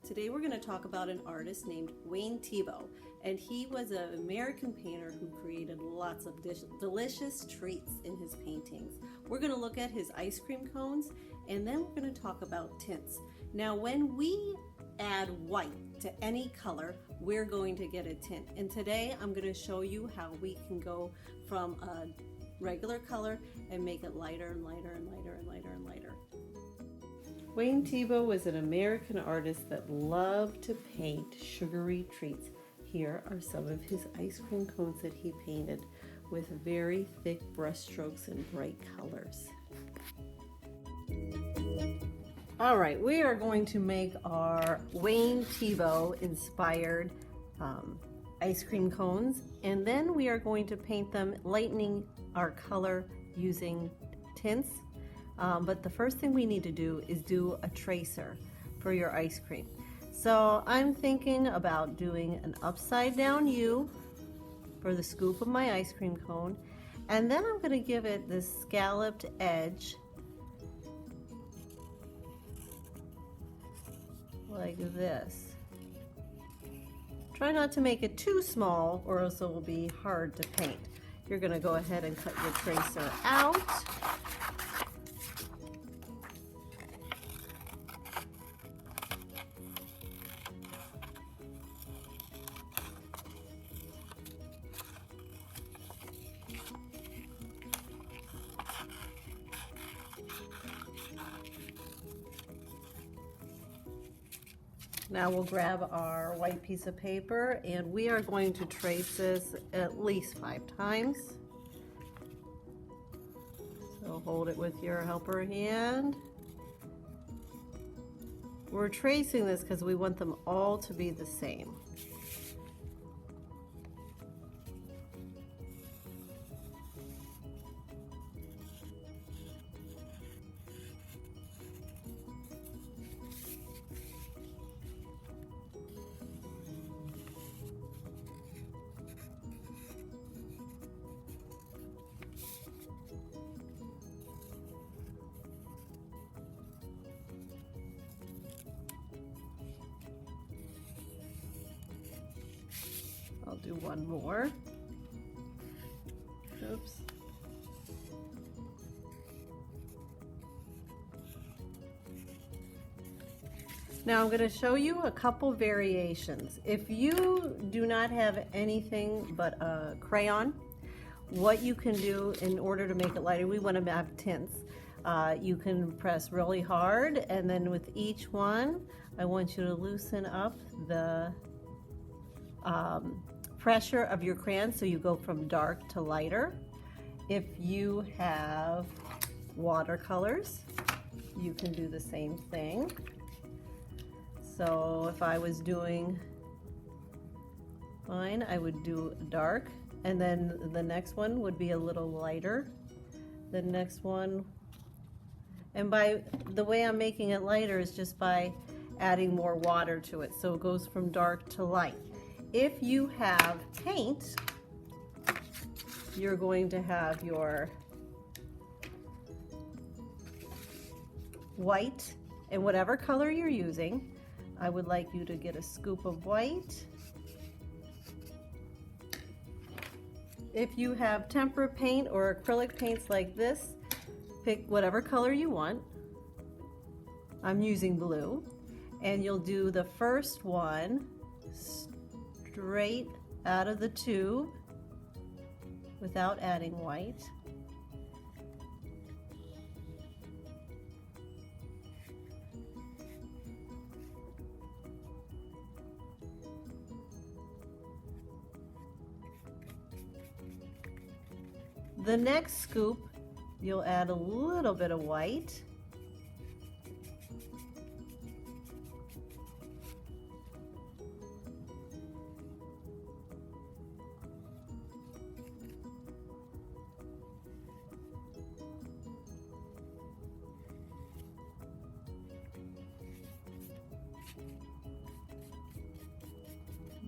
Today we're going to talk about an artist named Thiebaud, and he was an American painter who created lots of delicious treats in his paintings. We're going to look at his ice cream cones, and then we're going to talk about tints. Now when we add white to any color, we're going to get a tint, and today I'm going to show you how we can go from a regular color and make it lighter and lighter and lighter and lighter and lighter. Thiebaud was an American artist that loved to paint sugary treats. Here are some of his ice cream cones that he painted with very thick brush strokes and bright colors. All right, we are going to make our Thiebaud inspired ice cream cones, and then we are going to paint them, lightening our color using tints. But the first thing we need to do is do a tracer for your ice cream. So I'm thinking about doing an upside down U for the scoop of my ice cream cone, and then I'm going to give it this scalloped edge like this. Try not to make it too small or else it will be hard to paint. You're going to go ahead and cut your tracer out. Now we'll grab our white piece of paper and we are going to trace this at least 5 times. So hold it with your helper hand. We're tracing this because we want them all to be the same. I'll do one more. Oops. Now I'm going to show you a couple variations. If you do not have anything but a crayon, what you can do in order to make it lighter, we want to have tints. You can press really hard, and then with each one, I want you to loosen up the pressure of your crayon so you go from dark to lighter. If you have watercolors, you can do the same thing. So if I was doing mine, I would do dark, and then the next one would be a little lighter. The next one, and by the way I'm making it lighter is just by adding more water to it, so it goes from dark to light. If you have paint, you're going to have your white and whatever color you're using. I would like you to get a scoop of white. If you have tempera paint or acrylic paints like this, pick whatever color you want. I'm using blue, and you'll do the first one straight out of the tube without adding white. The next scoop, you'll add a little bit of white.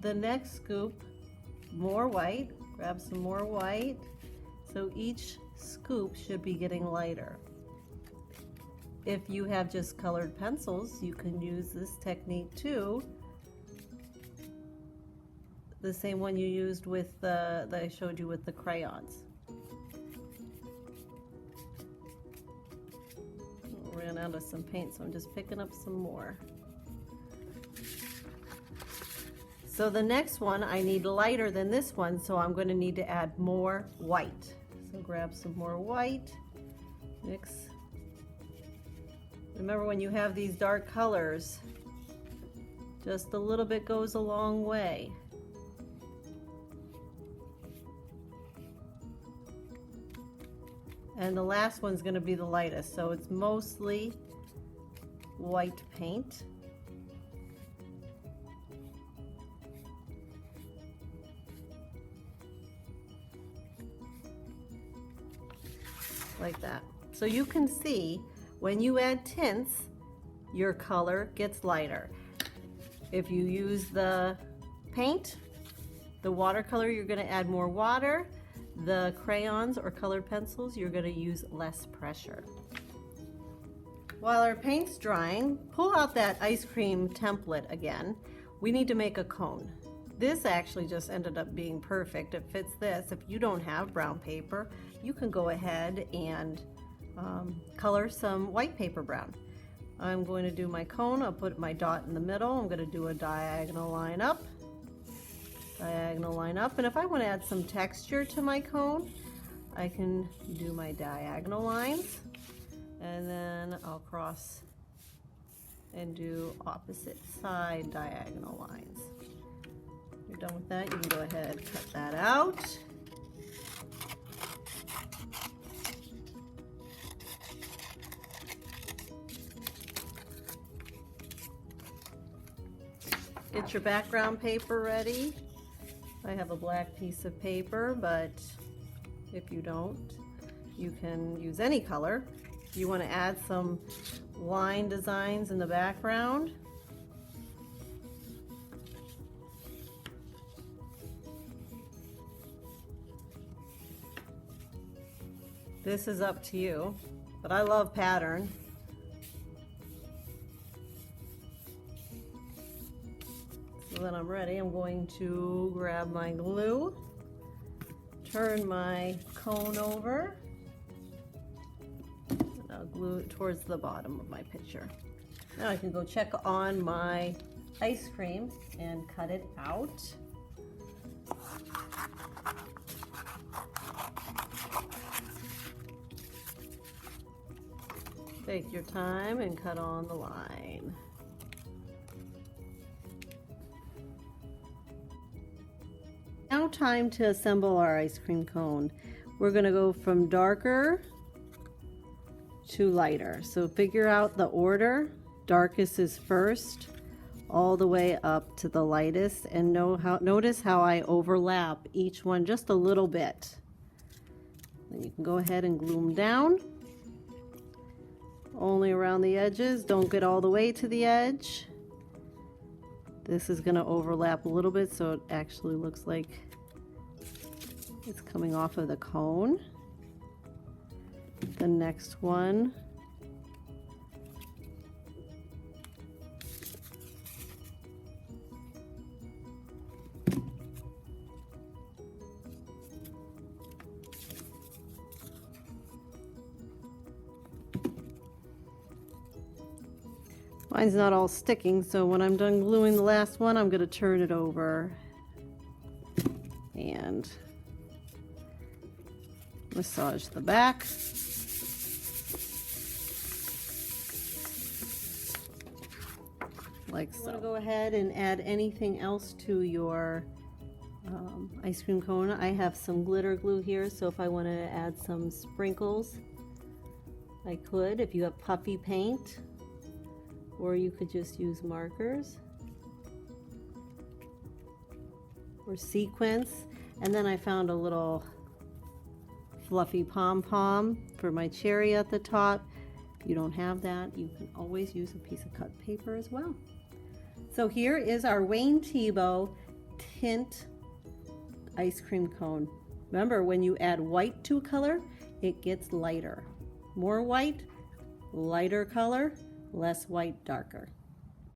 The next scoop, more white, grab some more white. So each scoop should be getting lighter. If you have just colored pencils, you can use this technique too. The same one you used with that I showed you with the crayons. Ran out of some paint, so I'm just picking up some more. So the next one, I need lighter than this one, so I'm going to need to add more white. So grab some more white, mix. Remember, when you have these dark colors, just a little bit goes a long way. And the last one's going to be the lightest, so it's mostly white paint. Like that. So you can see when you add tints, your color gets lighter. If you use the paint, the watercolor, you're going to add more water. The crayons or colored pencils, you're going to use less pressure. While our paint's drying, pull out that ice cream template again. We need to make a cone. This actually just ended up being perfect. It fits this. If you don't have brown paper, you can go ahead and color some white paper brown. I'm going to do my cone. I'll put my dot in the middle. I'm going to do a diagonal line up. Diagonal line up, and if I want to add some texture to my cone, I can do my diagonal lines, and then I'll cross and do opposite side diagonal lines. When you're done with that, you can go ahead and cut that out. Get your background paper ready. I have a black piece of paper, but if you don't, you can use any color. If you want to add some line designs in the background, this is up to you, but I love pattern. So then I'm ready. I'm going to grab my glue, turn my cone over, and I'll glue it towards the bottom of my picture. Now I can go check on my ice cream and cut it out. Take your time and cut on the line. Now time to assemble our ice cream cone. We're going to go from darker to lighter. So figure out the order. Darkest is first, all the way up to the lightest, and notice how I overlap each one just a little bit. Then you can go ahead and glue them down. Only around the edges, don't get all the way to the edge. This is going to overlap a little bit so it actually looks like it's coming off of the cone. The next one. Mine's not all sticking, so when I'm done gluing the last one, I'm going to turn it over and massage the back. Like so. You want to go ahead and add anything else to your ice cream cone. I have some glitter glue here, so if I want to add some sprinkles, I could. If you have puffy paint, or you could just use markers or sequins. And then I found a little fluffy pom-pom for my cherry at the top. If you don't have that, you can always use a piece of cut paper as well. So here is our Wayne Thiebaud tint ice cream cone. Remember, when you add white to a color, it gets lighter. More white, lighter color, less white, darker.